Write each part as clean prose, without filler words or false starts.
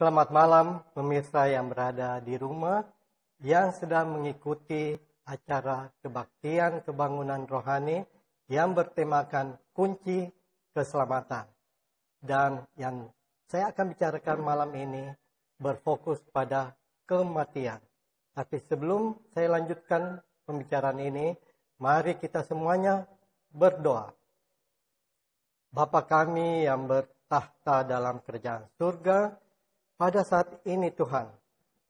Selamat malam pemirsa yang berada di rumah yang sedang mengikuti acara kebaktian kebangunan rohani yang bertemakan kunci keselamatan. Dan yang saya akan bicarakan malam ini berfokus pada kematian. Tapi sebelum saya lanjutkan pembicaraan ini, mari kita semuanya berdoa. Bapa kami yang bertahta dalam kerajaan surga, pada saat ini Tuhan,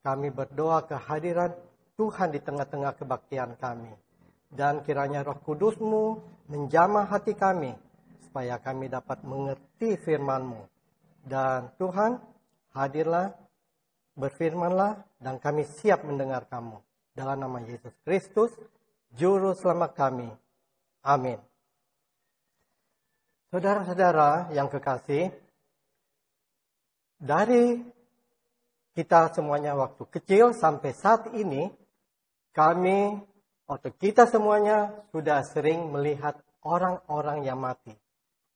kami berdoa kehadiran Tuhan di tengah-tengah kebaktian kami. Dan kiranya Roh Kudus-Mu menjamah hati kami, supaya kami dapat mengerti firman-Mu. Dan Tuhan, hadirlah, berfirmanlah, dan kami siap mendengar kamu. Dalam nama Yesus Kristus, Juru Selamat kami. Amin. Saudara-saudara yang kekasih, dari kita semuanya waktu kecil sampai saat ini, kami atau kita semuanya sudah sering melihat orang-orang yang mati.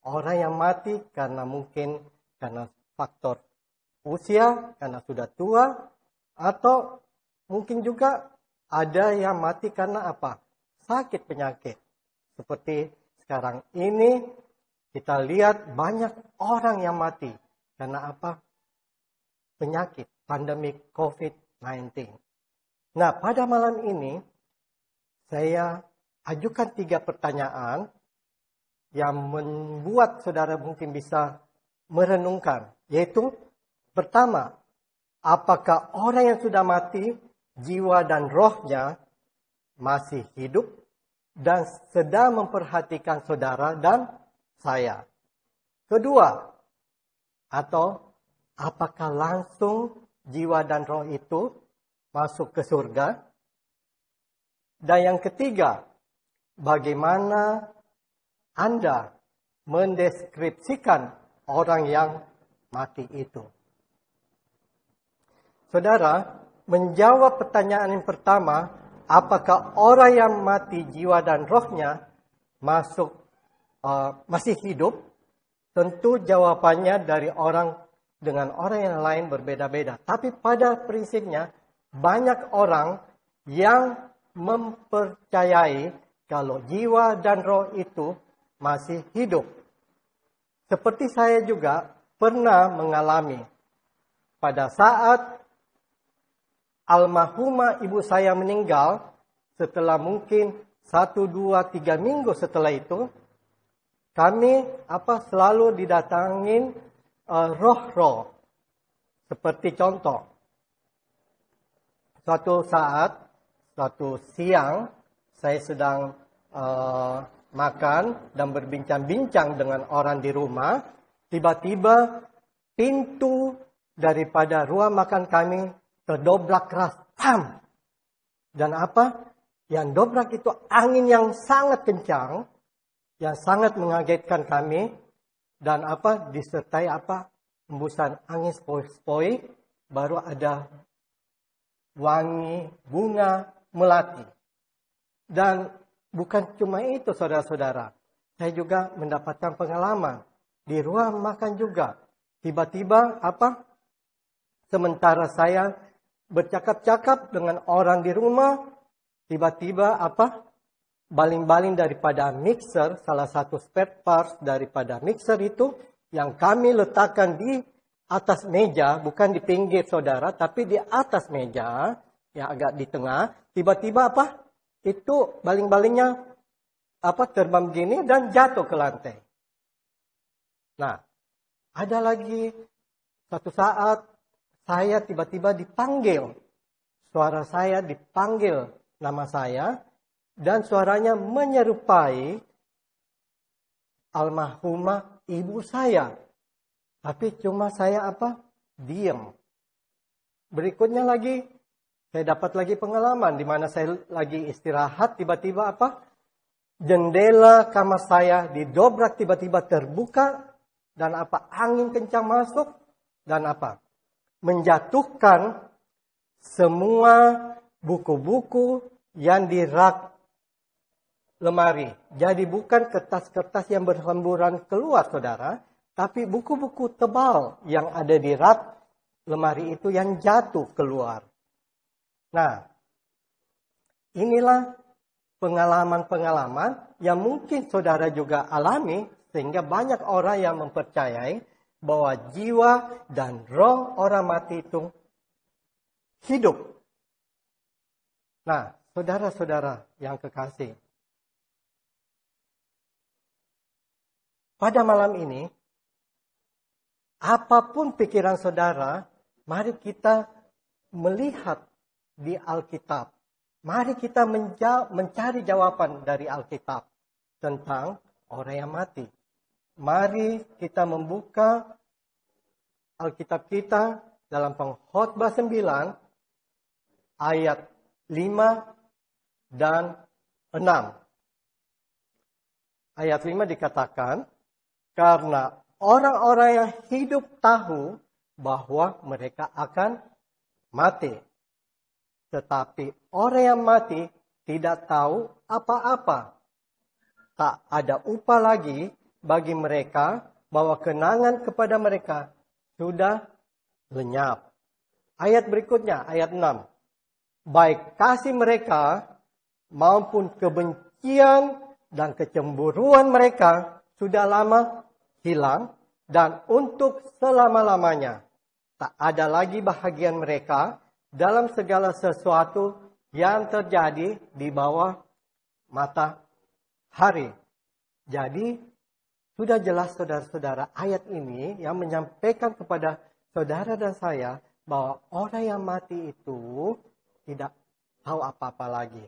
Orang yang mati karena mungkin karena faktor usia, karena sudah tua, atau mungkin juga ada yang mati karena apa? Sakit penyakit. Seperti sekarang ini kita lihat banyak orang yang mati karena apa? Penyakit, pandemi COVID-19. Nah, pada malam ini saya ajukan 3 pertanyaan yang membuat saudara mungkin bisa merenungkan. Yaitu, pertama, apakah orang yang sudah mati, jiwa dan rohnya masih hidup dan sedang memperhatikan saudara dan saya? Kedua, atau apakah langsung jiwa dan roh itu masuk ke surga? Dan yang ketiga, bagaimana Anda mendeskripsikan orang yang mati itu? Saudara, menjawab pertanyaan yang pertama, apakah orang yang mati jiwa dan rohnya masih hidup? Tentu jawabannya dari orang dengan orang yang lain berbeda-beda. Tapi pada prinsipnya, banyak orang yang mempercayai kalau jiwa dan roh itu masih hidup. Seperti saya juga pernah mengalami pada saat almarhumah ibu saya meninggal, setelah mungkin 1, 2, 3 minggu setelah itu, kami selalu didatangin roh-roh. Seperti contoh, suatu siang, saya sedang makan dan berbincang-bincang dengan orang di rumah. Tiba-tiba pintu daripada ruang makan kami terdobrak keras. Pam! Dan yang dobrak itu angin yang sangat kencang, yang sangat mengagetkan kami. Dan disertai hembusan angin sepoi-sepoi, baru ada wangi bunga melati. Dan bukan cuma itu saudara-saudara, saya juga mendapatkan pengalaman di ruang makan juga. Tiba-tiba sementara saya bercakap-cakap dengan orang di rumah, tiba-tiba baling-baling daripada mixer, salah satu spare parts daripada mixer itu, yang kami letakkan di atas meja, bukan di pinggir saudara, tapi di atas meja, yang agak di tengah, tiba-tiba itu baling-balingnya terbang begini dan jatuh ke lantai. Nah, ada lagi satu saat saya tiba-tiba dipanggil. Suara saya dipanggil nama saya, dan suaranya menyerupai almarhumah ibu saya. Tapi cuma saya diam. Berikutnya lagi, saya dapat lagi pengalaman di mana saya lagi istirahat, tiba-tiba jendela kamar saya didobrak, tiba-tiba terbuka, dan angin kencang masuk, dan menjatuhkan semua buku-buku yang di rak lemari. Jadi bukan kertas-kertas yang berhamburan keluar saudara, tapi buku-buku tebal yang ada di rak lemari itu yang jatuh keluar. Nah, inilah pengalaman-pengalaman yang mungkin saudara juga alami, sehingga banyak orang yang mempercayai bahwa jiwa dan roh orang mati itu hidup. Nah, saudara-saudara yang kekasih, pada malam ini, apapun pikiran saudara, mari kita melihat di Alkitab. Mari kita mencari jawaban dari Alkitab tentang orang yang mati. Mari kita membuka Alkitab kita dalam Pengkhotbah 9 ayat 5 dan 6. Ayat 5 dikatakan, karena orang-orang yang hidup tahu bahwa mereka akan mati. Tetapi orang yang mati tidak tahu apa-apa. Tak ada upah lagi bagi mereka bahwa kenangan kepada mereka sudah lenyap. Ayat berikutnya, ayat 6. Baik kasih mereka maupun kebencian dan kecemburuan mereka sudah lama hilang dan untuk selama-lamanya. Tak ada lagi bahagian mereka dalam segala sesuatu yang terjadi di bawah matahari. Jadi, sudah jelas saudara-saudara, ayat ini yang menyampaikan kepada saudara dan saya bahwa orang yang mati itu tidak tahu apa-apa lagi.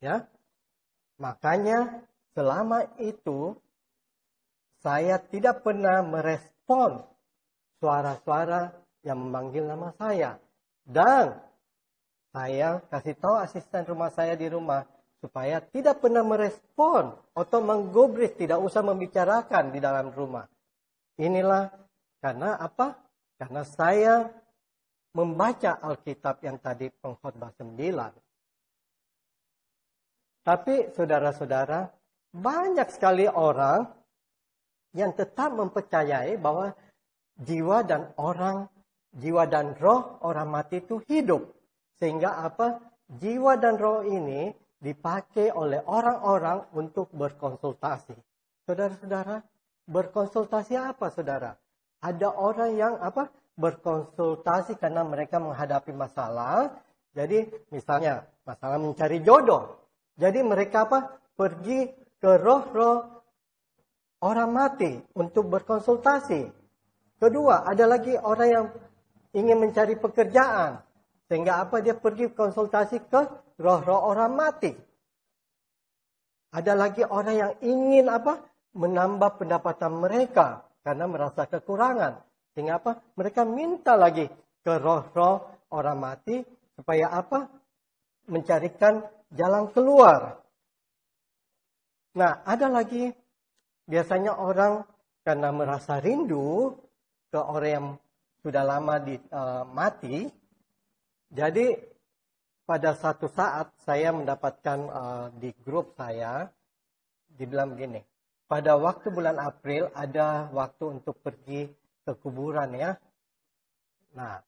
Ya, makanya selama itu saya tidak pernah merespon suara-suara yang memanggil nama saya. Dan saya kasih tahu asisten rumah saya di rumah supaya tidak pernah merespon atau menggubris, tidak usah membicarakan di dalam rumah. Inilah karena apa? Karena saya membaca Alkitab yang tadi Pengkhotbah 9. Tapi saudara-saudara, banyak sekali orang yang tetap mempercayai bahwa jiwa dan roh orang mati itu hidup. Sehingga apa? Jiwa dan roh ini dipakai oleh orang-orang untuk berkonsultasi. Saudara-saudara, berkonsultasi apa saudara? Ada orang yang apa? Berkonsultasi karena mereka menghadapi masalah. Jadi misalnya masalah mencari jodoh. Jadi mereka apa? Pergi ke roh-roh orang mati untuk berkonsultasi. Kedua, ada lagi orang yang ingin mencari pekerjaan. Sehingga apa? Dia pergi konsultasi ke roh-roh orang mati. Ada lagi orang yang ingin apa? Menambah pendapatan mereka karena merasa kekurangan. Sehingga apa? Mereka minta lagi ke roh-roh orang mati supaya apa? Mencarikan jalan keluar. Nah, ada lagi biasanya orang karena merasa rindu ke orang yang sudah lama mati. Jadi pada satu saat saya mendapatkan di grup saya, dibilang begini, pada waktu bulan April ada waktu untuk pergi ke kuburan ya. Nah,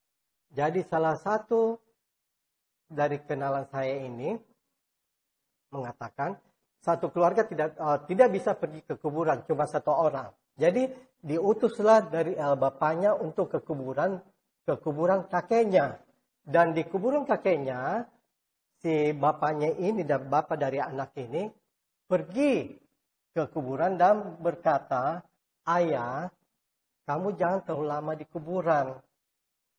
jadi salah satu dari kenalan saya ini mengatakan satu keluarga tidak bisa pergi ke kuburan, cuma satu orang. Jadi diutuslah dari bapaknya untuk ke kuburan kakeknya. Dan di kuburan kakeknya, si bapaknya ini dan bapak dari anak ini pergi ke kuburan dan berkata, ayah, kamu jangan terlalu lama di kuburan.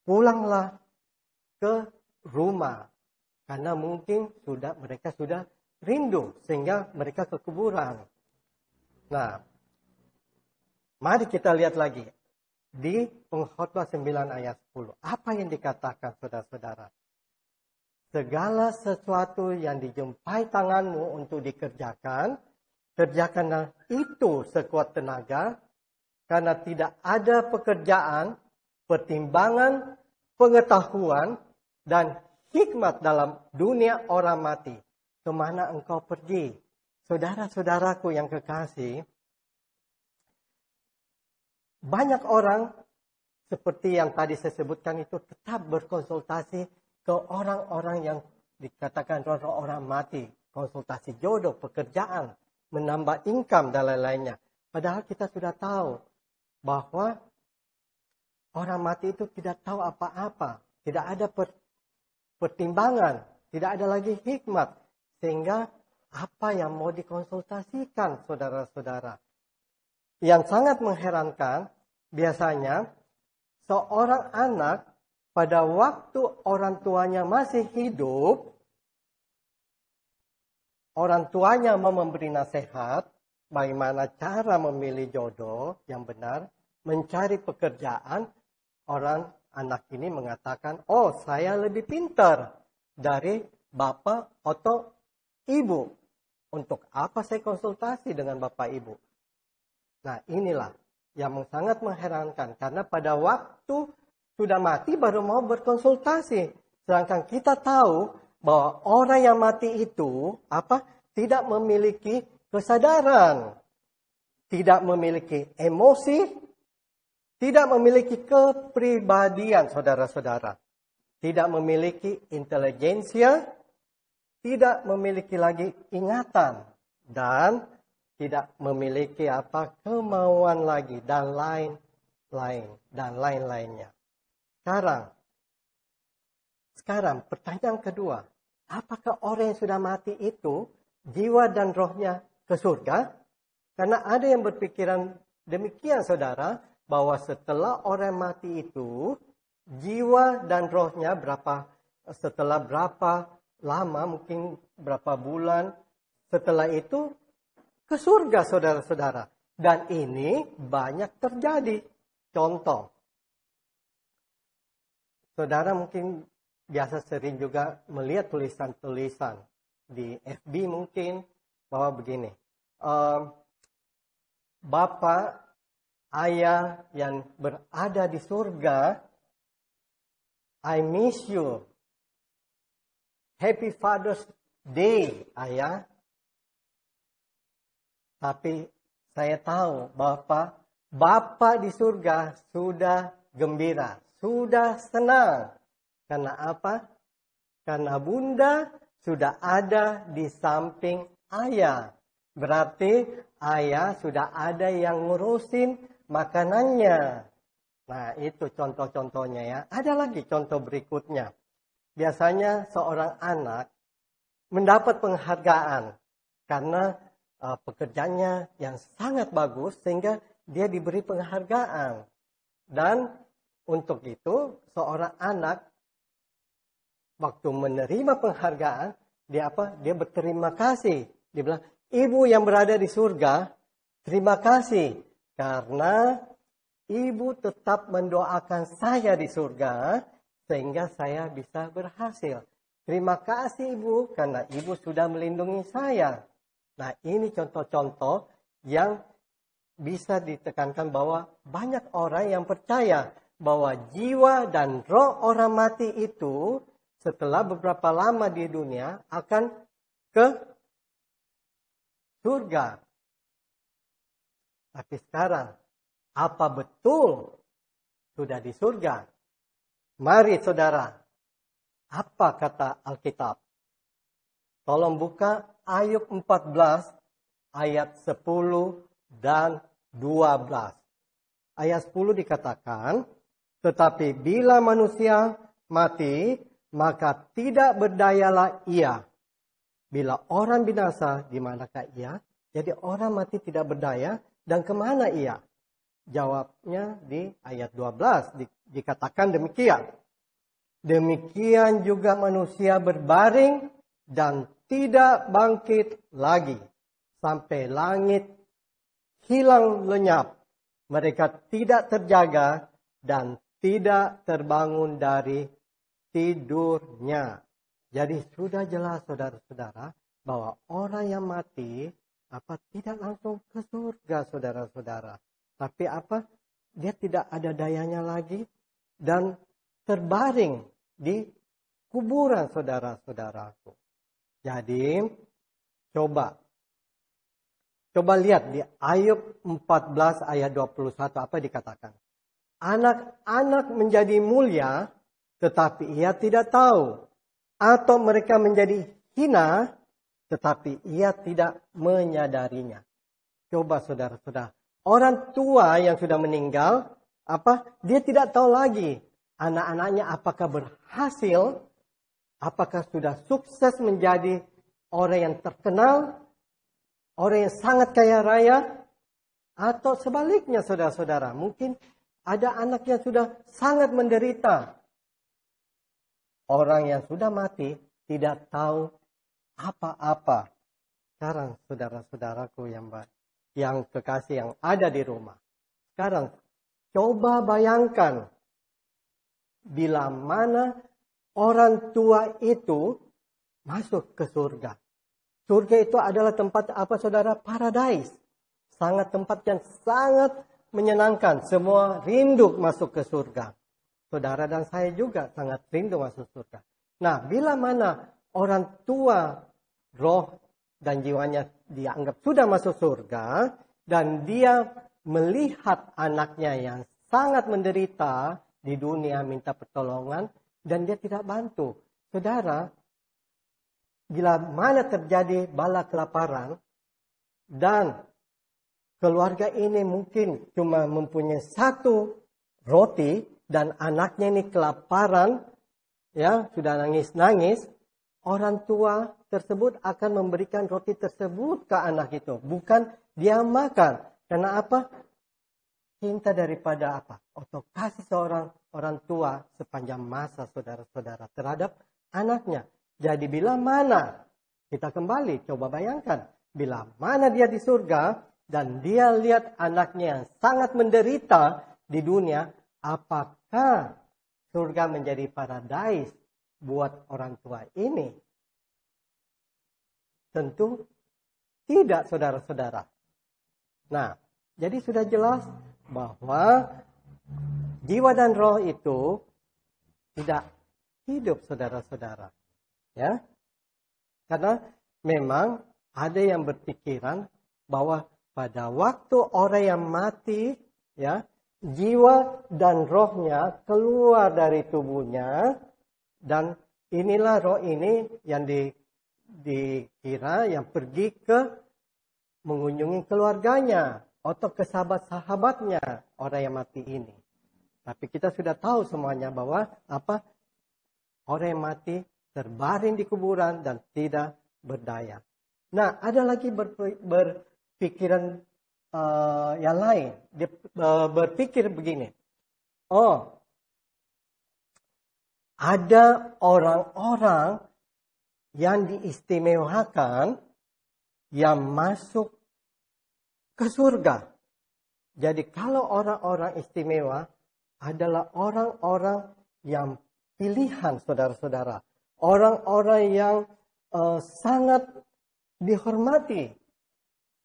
Pulanglah ke rumah. Karena mungkin mereka sudah rindu sehingga mereka ke kuburan. Nah, mari kita lihat lagi di Pengkhotbah 9 ayat 10. Apa yang dikatakan saudara-saudara? Segala sesuatu yang dijumpai tanganmu untuk dikerjakan, kerjakanlah itu sekuat tenaga, karena tidak ada pekerjaan, pertimbangan, pengetahuan, dan hikmat dalam dunia orang mati. Kemana engkau pergi? Saudara-saudaraku yang kekasih, banyak orang seperti yang tadi saya sebutkan itu tetap berkonsultasi ke orang-orang yang dikatakan orang mati. Konsultasi jodoh, pekerjaan, menambah income dan lain-lainnya. Padahal kita sudah tahu bahwa orang mati itu tidak tahu apa-apa. Tidak ada pertimbangan. Tidak ada lagi hikmat. Sehingga apa yang mau dikonsultasikan, saudara-saudara. Yang sangat mengherankan, biasanya seorang anak pada waktu orang tuanya masih hidup, orang tuanya mau memberi nasihat, bagaimana cara memilih jodoh yang benar, mencari pekerjaan, anak ini mengatakan, oh saya lebih pintar dari bapak atau ibu. Untuk apa saya konsultasi dengan bapak ibu? Nah inilah yang sangat mengherankan. Karena pada waktu sudah mati baru mau berkonsultasi. Sedangkan kita tahu bahwa orang yang mati itu tidak memiliki kesadaran. Tidak memiliki emosi. Tidak memiliki kepribadian, saudara-saudara. Tidak memiliki intelijensia. Tidak memiliki lagi ingatan. Dan tidak memiliki kemauan lagi. Dan lain-lainnya. Sekarang pertanyaan kedua. Apakah orang yang sudah mati itu jiwa dan rohnya ke surga? Karena ada yang berpikiran demikian, saudara, bahwa setelah orang mati itu jiwa dan rohnya setelah berapa lama, mungkin berapa bulan setelah itu ke surga, saudara-saudara. Dan ini banyak terjadi. Contoh. Saudara mungkin biasa sering juga melihat tulisan-tulisan di FB mungkin bahwa begini. Bapak, ayah yang berada di surga, I miss you. Happy Father's Day, ayah. Tapi saya tahu Bapak di surga sudah gembira, sudah senang. Karena apa? Karena bunda sudah ada di samping ayah. Berarti ayah sudah ada yang ngurusin makanannya. Nah itu contoh-contohnya ya. Ada lagi contoh berikutnya. Biasanya seorang anak mendapat penghargaan karena pekerjaannya yang sangat bagus sehingga dia diberi penghargaan. Dan untuk itu seorang anak waktu menerima penghargaan dia berterima kasih. Dia bilang, ibu yang berada di surga, terima kasih karena ibu tetap mendoakan saya di surga sehingga saya bisa berhasil. Terima kasih ibu karena ibu sudah melindungi saya. Nah ini contoh-contoh yang bisa ditekankan bahwa banyak orang yang percaya bahwa jiwa dan roh orang mati itu setelah beberapa lama di dunia akan ke surga. Tapi sekarang, apa betul sudah di surga? Mari saudara, apa kata Alkitab? Tolong buka Ayub 14 ayat 10 dan 12. Ayat 10 dikatakan, tetapi bila manusia mati, maka tidak berdayalah ia. Bila orang binasa, di manakah ia? Jadi orang mati tidak berdaya, dan kemana ia? Jawabnya di ayat 12, dikatakan demikian. Demikian juga manusia berbaring dan tidak bangkit lagi. Sampai langit hilang lenyap. Mereka tidak terjaga dan tidak terbangun dari tidurnya. Jadi sudah jelas saudara-saudara bahwa orang yang mati tidak langsung ke surga saudara-saudara. Tapi dia tidak ada dayanya lagi dan terbaring di kuburan saudara-saudaraku. Jadi coba lihat di Ayub 14 ayat 21 apa dikatakan. anak-anak menjadi mulia, tetapi ia tidak tahu. Atau mereka menjadi hina, tetapi ia tidak menyadarinya. Coba saudara-saudara, orang tua yang sudah meninggal, dia tidak tahu lagi anak-anaknya apakah berhasil, apakah sudah sukses menjadi orang yang terkenal, orang yang sangat kaya raya, atau sebaliknya saudara-saudara. Mungkin ada anak yang sudah sangat menderita. Orang yang sudah mati tidak tahu apa-apa. Sekarang saudara-saudaraku yang kekasih yang ada di rumah. Sekarang coba bayangkan bila mana orang tua itu masuk ke surga. Surga itu adalah tempat apa saudara? Paradise. Sangat tempat yang sangat menyenangkan. Semua rindu masuk ke surga. Saudara dan saya juga sangat rindu masuk surga. Nah, bila mana orang tua roh dan jiwanya dianggap sudah masuk surga, dan dia melihat anaknya yang sangat menderita di dunia minta pertolongan, dan dia tidak bantu. Saudara, bila mana terjadi bala kelaparan, dan keluarga ini mungkin cuma mempunyai satu roti, dan anaknya ini kelaparan, ya sudah nangis-nangis, orang tua tersebut akan memberikan roti tersebut ke anak itu. Bukan dia makan. Karena apa? Cinta daripada apa? Atau kasih seorang orang tua sepanjang masa saudara-saudara terhadap anaknya. Jadi bila mana, kita kembali coba bayangkan. Bila mana dia di surga dan dia lihat anaknya yang sangat menderita di dunia, apakah surga menjadi paradise buat orang tua ini? Tentu tidak saudara-saudara. Nah, jadi sudah jelas bahwa jiwa dan roh itu tidak hidup saudara-saudara. Ya. Karena memang ada yang berpikiran bahwa pada waktu orang yang mati, ya, jiwa dan rohnya keluar dari tubuhnya, dan inilah roh ini yang dikira yang pergi ke mengunjungi keluarganya atau ke sahabat-sahabatnya orang yang mati ini. Tapi kita sudah tahu semuanya bahwa orang yang mati terbaring di kuburan dan tidak berdaya. Nah, ada lagi berpikiran yang lain. Dia berpikir begini. Oh, ada orang-orang yang diistimewakan yang masuk ke surga. Jadi kalau orang-orang istimewa adalah orang-orang yang pilihan saudara-saudara. Orang-orang yang sangat dihormati.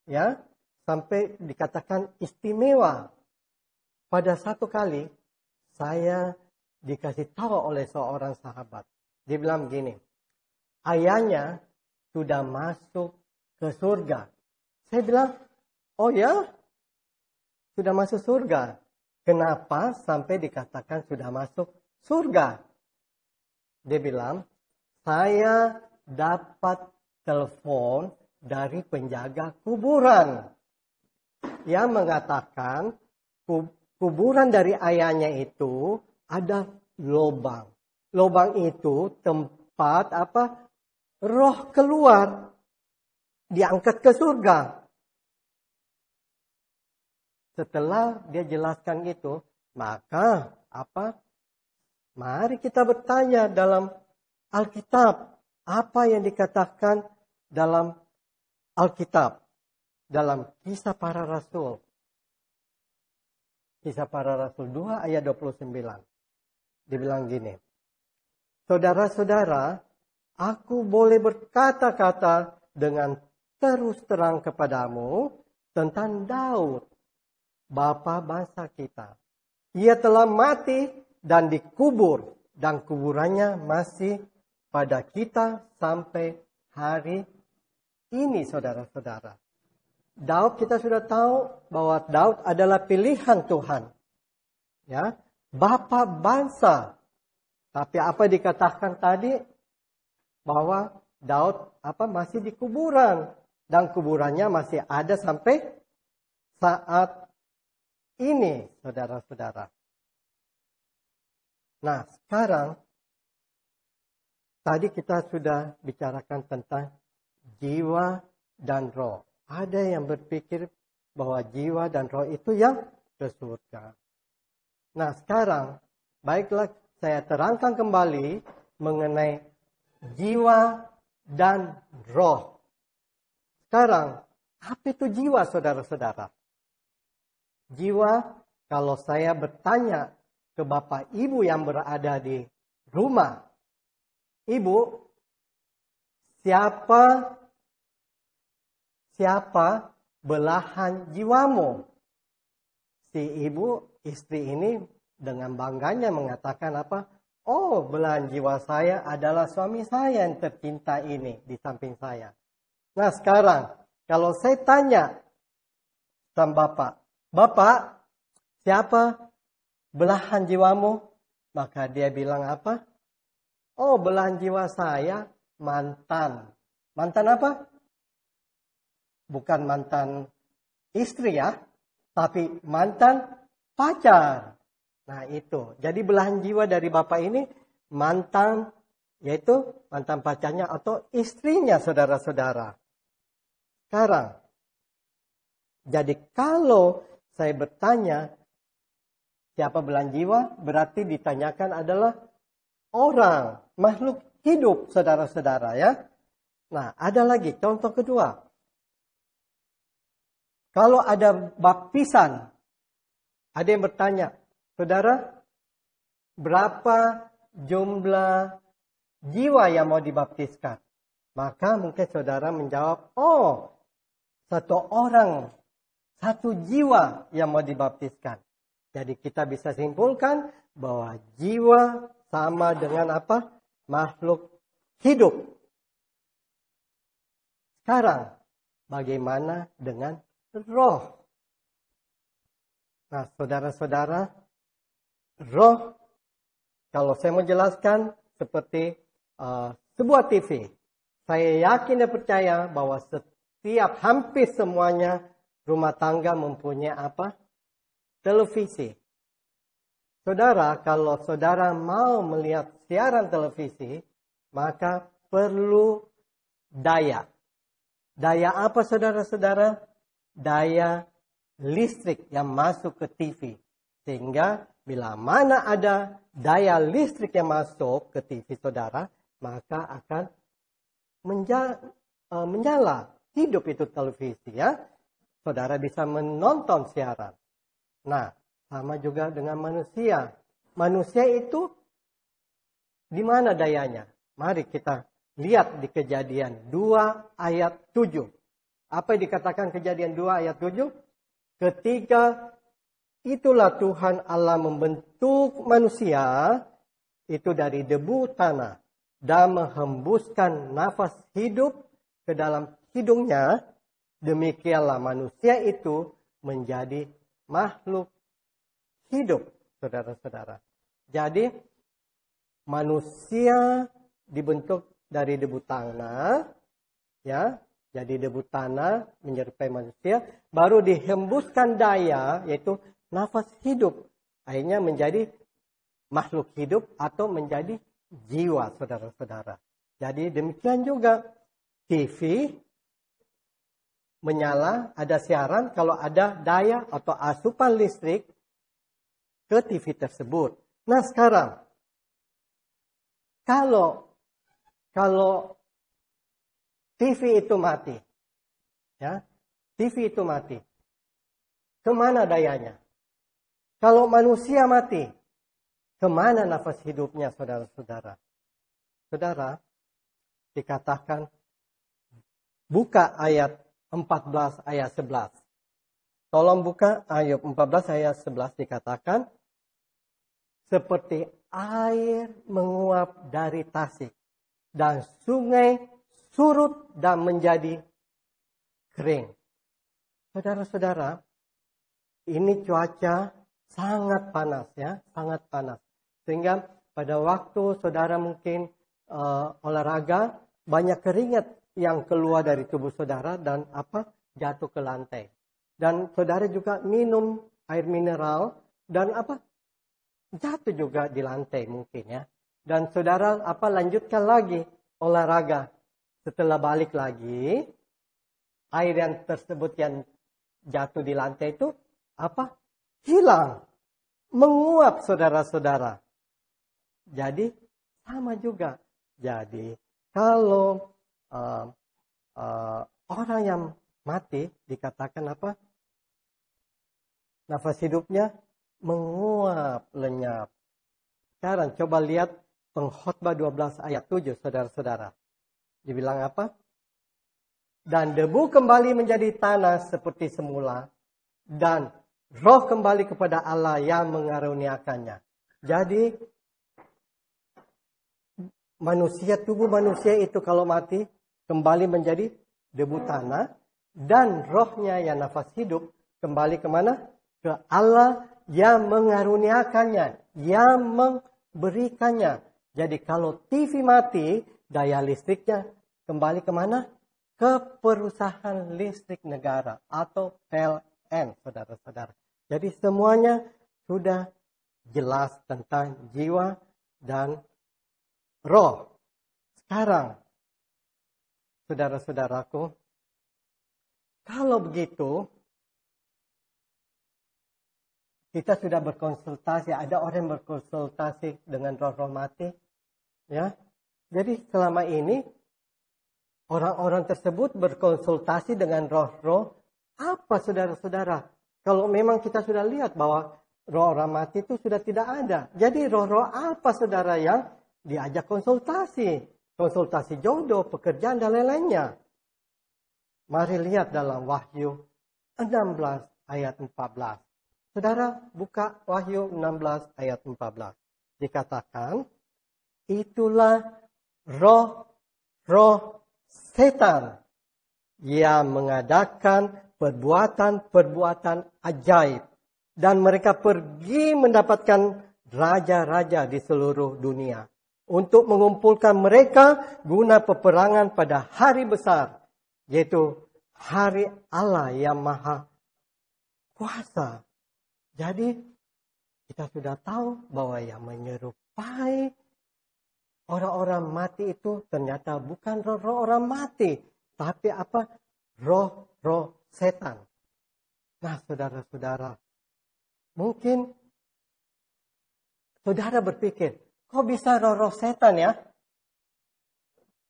Ya, sampai dikatakan istimewa. Pada satu kali, saya dikasih tahu oleh seorang sahabat. Dia bilang begini, ayahnya sudah masuk ke surga. Saya bilang, oh ya, sudah masuk surga. Kenapa sampai dikatakan sudah masuk surga? Dia bilang, saya dapat telepon dari penjaga kuburan yang mengatakan kuburan dari ayahnya itu ada lubang. Lubang itu tempat roh keluar, diangkat ke surga. Setelah dia jelaskan itu, maka mari kita bertanya dalam Alkitab, apa yang dikatakan dalam Alkitab, dalam Kisah Para Rasul. Kisah Para Rasul 2 ayat 29. Dibilang gini, saudara-saudara, aku boleh berkata-kata dengan terus terang kepadamu tentang Daud, bapa bangsa kita. Ia telah mati dan dikubur, dan kuburannya masih pada kita sampai hari ini, saudara-saudara. Daud, kita sudah tahu bahwa Daud adalah pilihan Tuhan. ya, bapa bangsa. Tapi apa dikatakan tadi? Bahwa Daud masih di kuburan. Dan kuburannya masih ada sampai saat ini, saudara-saudara. Nah, sekarang tadi kita sudah bicarakan tentang jiwa dan roh. Ada yang berpikir bahwa jiwa dan roh itu yang ke surga. Nah, sekarang baiklah saya terangkan kembali mengenai jiwa dan roh. Sekarang, apa itu jiwa, saudara-saudara? Jiwa, kalau saya bertanya ke Bapak Ibu yang berada di rumah, Ibu, siapa belahan jiwamu? Si ibu, istri ini dengan bangganya mengatakan apa? Oh, belahan jiwa saya adalah suami saya yang tercinta ini di samping saya. Nah, sekarang kalau saya tanya sama Bapak, siapa belahan jiwamu? Maka dia bilang apa? Oh, belahan jiwa saya mantan. Mantan apa? Bukan mantan istri ya, tapi mantan pacar. Nah itu, jadi belahan jiwa dari Bapak ini mantan, yaitu mantan pacarnya atau istrinya, saudara-saudara. Sekarang, jadi kalau saya bertanya siapa belahan jiwa, berarti ditanyakan adalah orang, makhluk hidup, saudara-saudara ya. Nah, ada lagi contoh kedua. Kalau ada baptisan, ada yang bertanya, saudara, berapa jumlah jiwa yang mau dibaptiskan? Maka mungkin saudara menjawab, oh, satu orang, satu jiwa yang mau dibaptiskan. Jadi kita bisa simpulkan bahwa jiwa sama dengan apa? Makhluk hidup. Sekarang, bagaimana dengan roh? Nah, saudara-saudara, roh, kalau saya mau jelaskan seperti sebuah TV. Saya yakin dan percaya bahwa setiap hampir semuanya rumah tangga mempunyai apa? Televisi. Saudara, kalau saudara mau melihat siaran televisi, maka perlu daya. Daya apa, saudara-saudara? Daya listrik yang masuk ke TV. Sehingga bila mana ada daya listrik yang masuk ke TV saudara, maka akan menyala hidup itu televisi ya. Saudara bisa menonton siaran. Nah, sama juga dengan manusia. Manusia itu di mana dayanya? Mari kita lihat di Kejadian 2 ayat 7. Apa yang dikatakan Kejadian 2 ayat 7? Ketika itulah Tuhan Allah membentuk manusia itu dari debu tanah dan menghembuskan nafas hidup ke dalam hidungnya, demikianlah manusia itu menjadi makhluk hidup, saudara-saudara. Jadi manusia dibentuk dari debu tanah, ya. Jadi debu tanah menyerupai manusia, baru dihembuskan daya, yaitu nafas hidup. Akhirnya menjadi makhluk hidup atau menjadi jiwa, saudara-saudara. Jadi demikian juga TV menyala, ada siaran kalau ada daya atau asupan listrik ke TV tersebut. Nah sekarang, kalau TV itu mati, ya, TV itu mati, kemana dayanya? Kalau manusia mati, kemana nafas hidupnya, saudara-saudara? Saudara, dikatakan, buka ayat 14 ayat 11. Tolong buka ayat 14 ayat 11 dikatakan, seperti air menguap dari tasik, dan sungai surut dan menjadi kering. Saudara-saudara, ini cuaca Sangat panas ya, sangat panas. Sehingga pada waktu saudara mungkin olahraga, banyak keringat yang keluar dari tubuh saudara dan jatuh ke lantai. Dan saudara juga minum air mineral dan jatuh juga di lantai mungkin ya. Dan saudara lanjutkan lagi olahraga. Setelah balik lagi, air yang tersebut yang jatuh di lantai itu hilang, menguap saudara-saudara. Jadi sama juga. Jadi kalau orang yang mati dikatakan nafas hidupnya menguap, lenyap. Sekarang coba lihat Pengkhotbah 12 ayat 7 saudara-saudara. Dibilang apa? Dan debu kembali menjadi tanah seperti semula. Dan roh kembali kepada Allah yang mengaruniakannya. Jadi tubuh manusia itu kalau mati kembali menjadi debu tanah. Dan rohnya yang nafas hidup kembali kemana? Ke Allah yang mengaruniakannya. Yang memberikannya. Jadi kalau TV mati, daya listriknya kembali kemana? Ke perusahaan listrik negara atau PLN, saudara-saudara. Jadi semuanya sudah jelas tentang jiwa dan roh. Sekarang, saudara-saudaraku, kalau begitu, kita sudah berkonsultasi, ada orang yang berkonsultasi dengan roh-roh mati. Ya, jadi selama ini, orang-orang tersebut berkonsultasi dengan roh-roh apa saudara-saudara? Kalau memang kita sudah lihat bahwa roh orang mati itu sudah tidak ada. Jadi roh-roh apa saudara yang diajak konsultasi? Konsultasi jodoh, pekerjaan dan lain-lainnya. Mari lihat dalam Wahyu 16 ayat 14. Saudara buka Wahyu 16 ayat 14. Dikatakan, itulah roh setan yang mengadakan perbuatan-perbuatan ajaib. Dan mereka pergi mendapatkan raja-raja di seluruh dunia. Untuk mengumpulkan mereka guna peperangan pada hari besar. Yaitu hari Allah yang maha kuasa. Jadi kita sudah tahu bahwa yang menyerupai orang-orang mati itu ternyata bukan roh-roh orang mati. Tapi roh-roh setan. Nah saudara-saudara. Mungkin saudara berpikir, kok bisa roh-roh setan ya?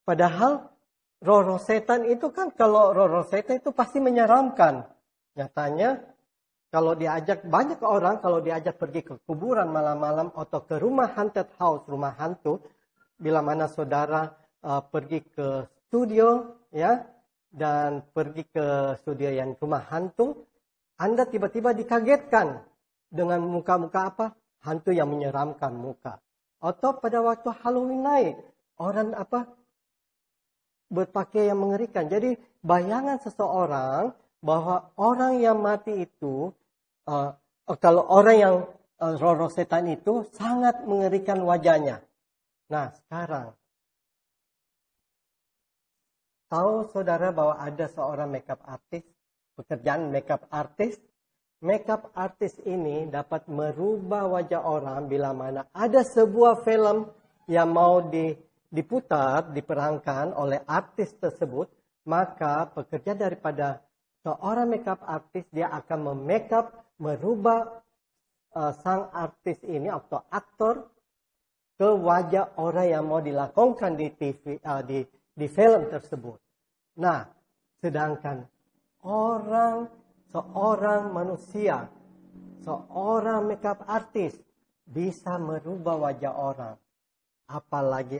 Padahal roh-roh setan itu kan kalau roh-roh setan itu pasti menyeramkan. Nyatanya kalau diajak banyak orang, kalau diajak pergi ke kuburan malam-malam atau ke rumah haunted house, rumah hantu, bila mana saudara pergi ke studio ya dan pergi ke studio yang rumah hantu, Anda tiba-tiba dikagetkan dengan muka-muka hantu yang menyeramkan muka. Atau pada waktu Halloween naik, orang berpakaian yang mengerikan. Jadi bayangan seseorang bahwa orang yang mati itu, kalau orang yang roh-roh setan itu sangat mengerikan wajahnya. Nah sekarang, tahu saudara bahwa ada seorang makeup artist, pekerjaan makeup artist? Makeup artist ini dapat merubah wajah orang bila mana ada sebuah film yang mau diputar, diperankan oleh artis tersebut, maka pekerjaan daripada seorang makeup artist dia akan merubah sang artis ini atau aktor ke wajah orang yang mau dilakonkan di TV, di film tersebut. Nah, sedangkan seorang manusia, seorang makeup artist bisa merubah wajah orang. Apalagi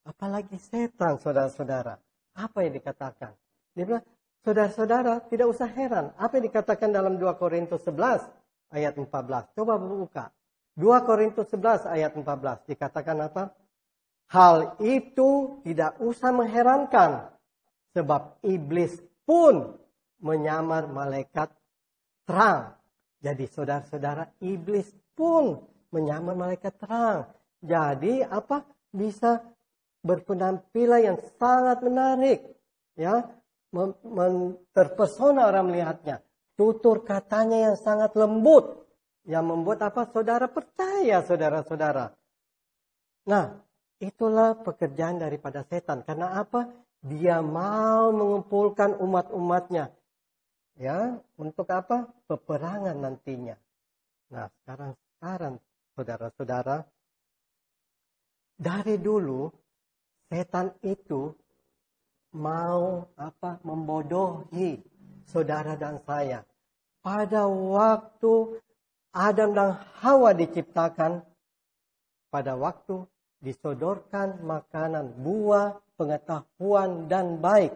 Apalagi setan, saudara-saudara. Apa yang dikatakan? Dia bilang, saudara-saudara tidak usah heran. Apa yang dikatakan dalam 2 Korintus 11 ayat 14. Coba buka. 2 Korintus 11 ayat 14. Dikatakan apa? Hal itu tidak usah mengherankan. Sebab iblis pun menyamar malaikat terang. Jadi saudara-saudara, iblis pun menyamar malaikat terang. Jadi apa? Bisa berpenampilan yang sangat menarik. Ya, terpesona orang melihatnya. Tutur katanya yang sangat lembut. Yang membuat apa? Saudara percaya, saudara-saudara. Nah, itulah pekerjaan daripada setan. Karena apa? Dia mau mengumpulkan umat-umatnya. Ya, untuk apa? Peperangan nantinya. Nah, sekarang saudara-saudara, dari dulu setan itu mau apa? Membodohi saudara dan saya. Pada waktu Adam dan Hawa diciptakan, pada waktu disodorkan makanan buah pengetahuan dan baik.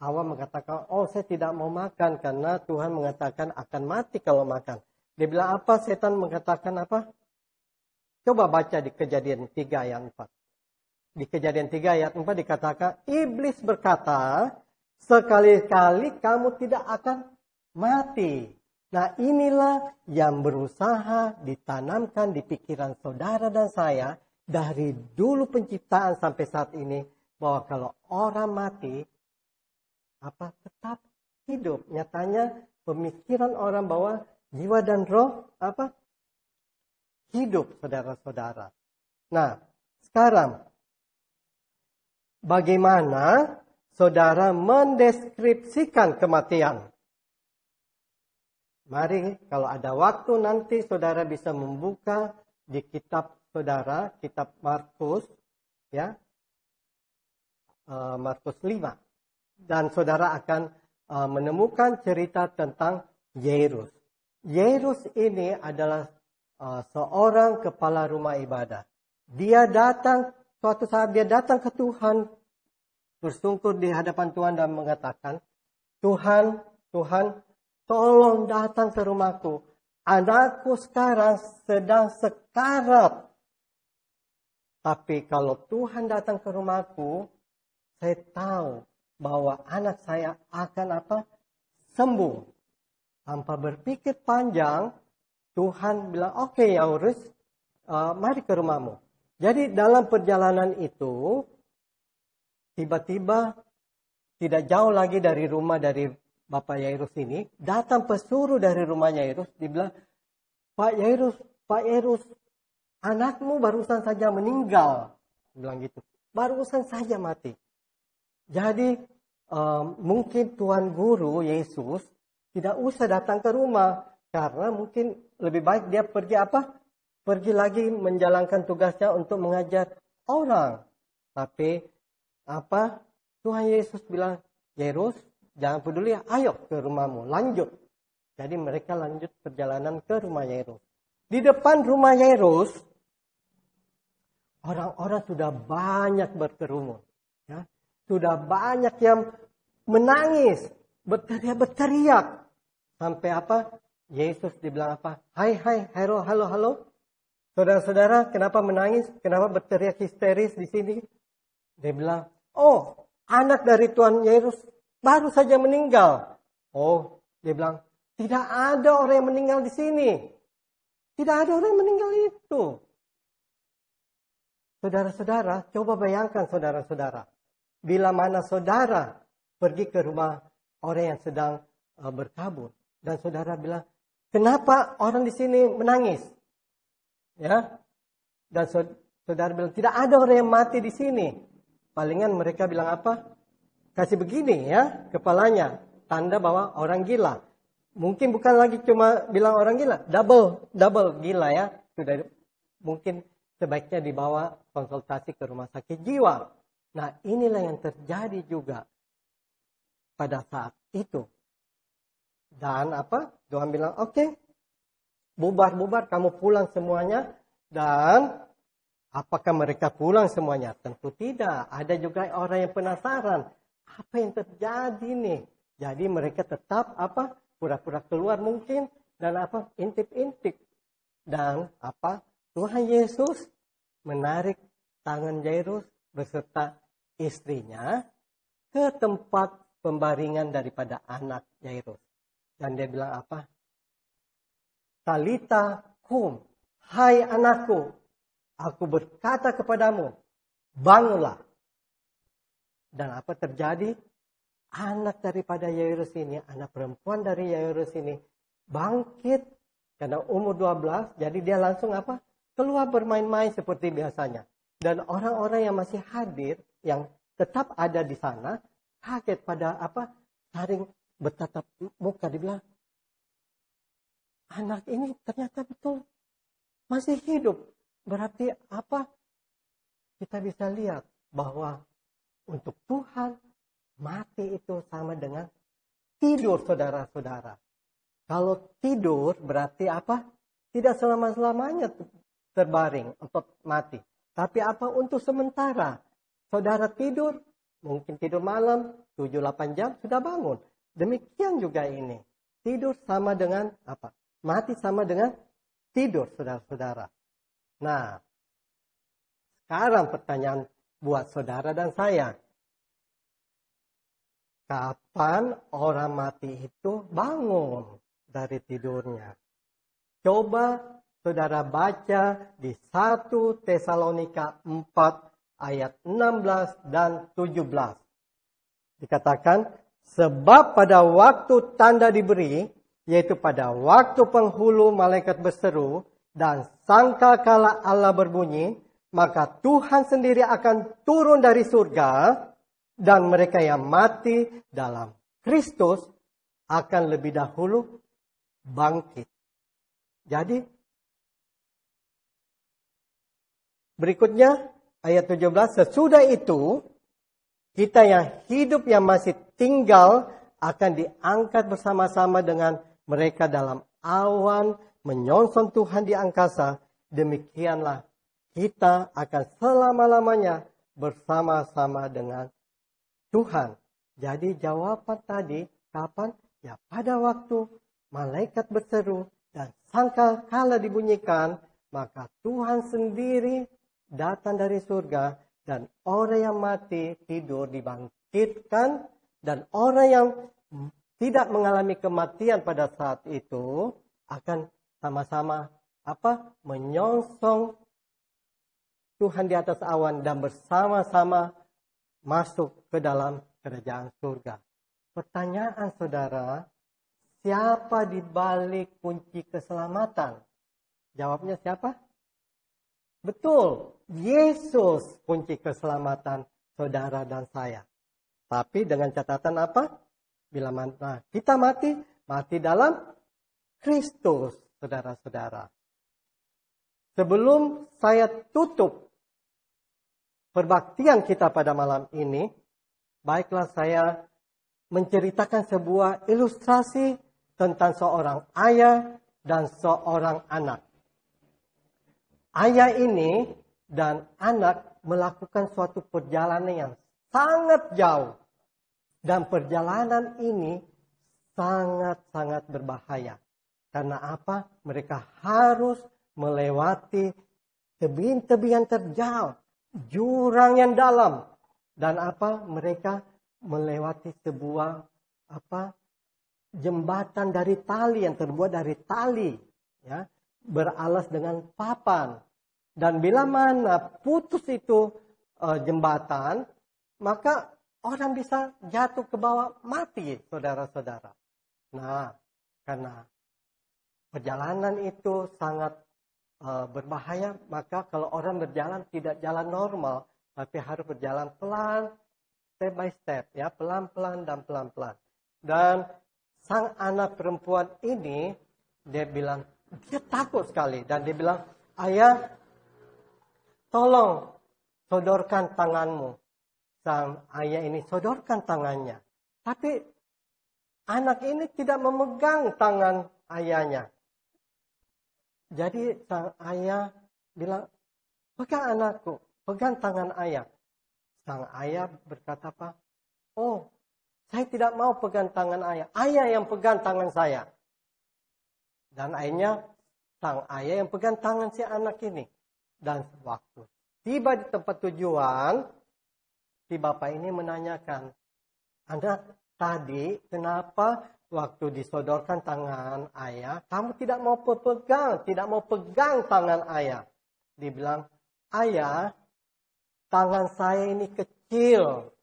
Hawa mengatakan, oh saya tidak mau makan karena Tuhan mengatakan akan mati kalau makan. Dia bilang apa? Setan mengatakan apa? Coba baca di Kejadian 3 ayat 4. Di Kejadian 3 ayat 4 dikatakan, iblis berkata, sekali-kali kamu tidak akan mati. Nah inilah yang berusaha ditanamkan di pikiran saudara dan saya dari dulu penciptaan sampai saat ini. Bahwa kalau orang mati, apa tetap hidup. Nyatanya pemikiran orang bahwa jiwa dan roh apa hidup, saudara-saudara. Nah sekarang bagaimana saudara mendeskripsikan kematian? Mari kalau ada waktu nanti saudara bisa membuka di kitab saudara, kitab Markus, ya, Markus 5. Dan saudara akan menemukan cerita tentang Yairus. Yairus ini adalah seorang kepala rumah ibadah. Dia datang, suatu saat dia datang ke Tuhan, bersungkur di hadapan Tuhan dan mengatakan, Tuhan, tolong datang ke rumahku. Anakku sekarang sedang sekarat. Tapi kalau Tuhan datang ke rumahku, saya tahu bahwa anak saya akan apa? Sembuh. Tanpa berpikir panjang, Tuhan bilang, oke, Yairus, mari ke rumahmu. Jadi dalam perjalanan itu, tiba-tiba tidak jauh lagi dari rumah dari Bapak Yairus ini, datang pesuruh dari rumahnya Yairus, dibilang, Pak Yairus, anakmu barusan saja meninggal. Bilang gitu, barusan saja mati. Jadi mungkin Tuan Guru Yesus tidak usah datang ke rumah, karena mungkin lebih baik dia pergi apa? Pergi lagi menjalankan tugasnya untuk mengajar orang. Tapi apa? Tuhan Yesus bilang, Yairus, jangan peduli, ayo ke rumahmu, lanjut. Jadi mereka lanjut perjalanan ke rumah Yairus. Di depan rumah Yairus, orang-orang sudah banyak berkerumun. Ya. Sudah banyak yang menangis, berteriak. Sampai apa? Yesus dibilang apa? Hai, halo. Saudara-saudara, kenapa menangis? Kenapa berteriak histeris di sini? Dia bilang, oh, anak dari Tuhan Yairus baru saja meninggal. Oh, dia bilang, tidak ada orang yang meninggal di sini. Tidak ada orang yang meninggal itu. Saudara-saudara, coba bayangkan saudara-saudara. Bila mana saudara pergi ke rumah orang yang sedang berkabur. Dan saudara bilang, kenapa orang di sini menangis? Ya, dan saudara bilang, tidak ada orang yang mati di sini. Palingan mereka bilang apa? Kasih begini ya, kepalanya. Tanda bahwa orang gila. Mungkin bukan lagi cuma bilang orang gila. Double gila ya. Sudah mungkin sebaiknya dibawa konsultasi ke rumah sakit jiwa. Nah inilah yang terjadi juga pada saat itu. Dan apa? Tuhan bilang, oke, bubar, kamu pulang semuanya. Dan apakah mereka pulang semuanya? Tentu tidak. Ada juga orang yang penasaran. Apa yang terjadi nih? Jadi mereka tetap apa? Pura-pura keluar mungkin. Dan apa? Intip-intip. Dan apa? Tuhan Yesus menarik tangan Yairus beserta istrinya ke tempat pembaringan daripada anak Yairus. Dan dia bilang apa? talita kum, hai anakku, aku berkata kepadamu, bangunlah. Dan apa terjadi? Anak daripada Yairus ini, anak perempuan dari Yairus ini, bangkit. Karena umur 12, jadi dia langsung apa? Keluar bermain-main seperti biasanya. Dan orang-orang yang masih hadir, yang tetap ada di sana, kaget pada apa? Saling bertatap muka, dibilang, anak ini ternyata betul masih hidup. Berarti apa? Kita bisa lihat bahwa untuk Tuhan, mati itu sama dengan tidur, saudara-saudara. Kalau tidur berarti apa? Tidak selama-lamanya terbaring untuk mati. Tapi apa? Untuk sementara. Saudara tidur, mungkin tidur malam, 7-8 jam sudah bangun. Demikian juga ini. Tidur sama dengan apa? Mati sama dengan tidur, saudara-saudara. Nah, sekarang pertanyaan buat saudara dan saya. Kapan orang mati itu bangun dari tidurnya? Coba saudara baca di 1 Tesalonika 4 ayat 16 dan 17. Dikatakan, sebab pada waktu tanda diberi, yaitu pada waktu penghulu malaikat berseru dan sangkakala Allah berbunyi, maka Tuhan sendiri akan turun dari surga dan mereka yang mati dalam Kristus akan lebih dahulu bangkit. Jadi berikutnya ayat 17, sesudah itu kita yang hidup yang masih tinggal akan diangkat bersama-sama dengan mereka dalam awan menyongsong Tuhan di angkasa. Demikianlah kita akan selama-lamanya bersama-sama dengan Tuhan. Jadi jawaban tadi kapan? Ya pada waktu malaikat berseru dan sangkakala dibunyikan, maka Tuhan sendiri datang dari surga dan orang yang mati tidur dibangkitkan, dan orang yang tidak mengalami kematian pada saat itu akan sama-sama apa? Menyongsong Tuhan di atas awan dan bersama-sama masuk ke dalam kerajaan surga. Pertanyaan saudara, siapa di balik kunci keselamatan? Jawabnya siapa? Betul, Yesus kunci keselamatan saudara dan saya. Tapi dengan catatan apa? Bila mana kita mati, mati dalam Kristus, saudara-saudara. Sebelum saya tutup perbaktian kita pada malam ini, baiklah saya menceritakan sebuah ilustrasi tentang seorang ayah dan seorang anak. Ayah ini dan anak melakukan suatu perjalanan yang sangat jauh. Dan perjalanan ini sangat-sangat berbahaya. Karena apa? Mereka harus melewati tebing-tebing yang terjal, jurang yang dalam. Dan apa? Mereka melewati sebuah jembatan dari tali yang terbuat dari tali, ya, beralas dengan papan. Dan bila mana putus itu jembatan, maka orang bisa jatuh ke bawah mati, saudara-saudara. Nah, karena perjalanan itu sangat berbahaya, maka kalau orang berjalan tidak jalan normal, tapi harus berjalan pelan, step by step, ya, pelan-pelan dan pelan-pelan. Dan sang anak perempuan ini, dia bilang, dia takut sekali. Dan dia bilang, ayah, tolong sodorkan tanganmu. Sang ayah ini sodorkan tangannya. Tapi anak ini tidak memegang tangan ayahnya. Jadi sang ayah bilang, pegang anakku, pegang tangan ayah. Sang ayah berkata apa? Oh, saya tidak mau pegang tangan ayah. Ayah yang pegang tangan saya. Dan akhirnya sang ayah yang pegang tangan si anak ini. Dan waktu tiba di tempat tujuan, si bapak ini menanyakan, anak tadi kenapa waktu disodorkan tangan ayah, kamu tidak mau pegang tangan ayah. Dibilang, ayah, tangan saya ini kecil,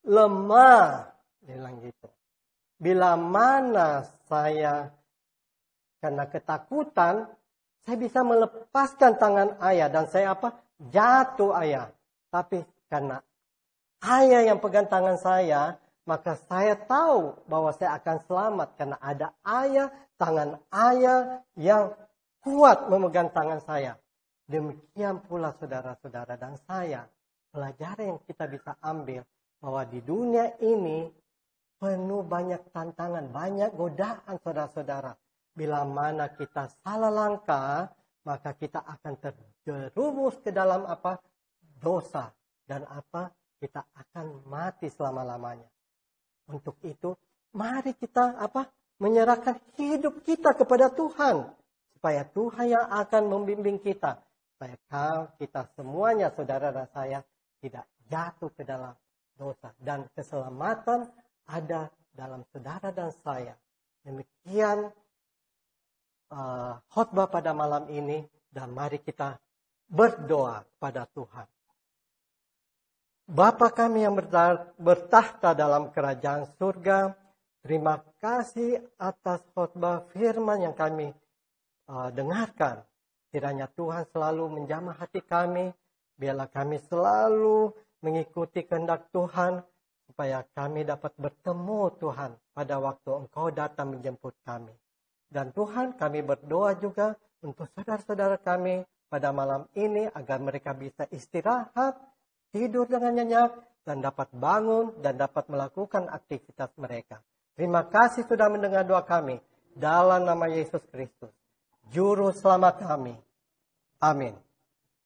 lemah. Dia bilang gitu. Bila mana saya karena ketakutan, saya bisa melepaskan tangan ayah. Dan saya jatuh ayah. Tapi karena ayah yang pegang tangan saya, maka saya tahu bahwa saya akan selamat. Karena ada ayah, tangan ayah yang kuat memegang tangan saya. Demikian pula saudara-saudara dan saya. Pelajaran yang kita bisa ambil bahwa di dunia ini penuh banyak tantangan, banyak godaan saudara-saudara. Bila mana kita salah langkah, maka kita akan terjerumus ke dalam dosa. Dan kita akan mati selama-lamanya. Untuk itu, mari kita menyerahkan hidup kita kepada Tuhan. Supaya Tuhan yang akan membimbing kita. Supaya kita semuanya, saudara dan saya, tidak jatuh ke dalam dosa. Dan keselamatan ada dalam saudara dan saya. Demikian khotbah pada malam ini. Dan mari kita berdoa pada Tuhan. Bapa kami yang bertahta dalam kerajaan surga, terima kasih atas khotbah firman yang kami dengarkan. Kiranya Tuhan selalu menjamah hati kami, biarlah kami selalu mengikuti kehendak Tuhan, supaya kami dapat bertemu Tuhan pada waktu Engkau datang menjemput kami. Dan Tuhan, kami berdoa juga untuk saudara-saudara kami pada malam ini, agar mereka bisa istirahat, tidur dengan nyenyak, dan dapat bangun dan dapat melakukan aktivitas mereka. Terima kasih sudah mendengar doa kami. Dalam nama Yesus Kristus, Juru Selamat kami. Amin.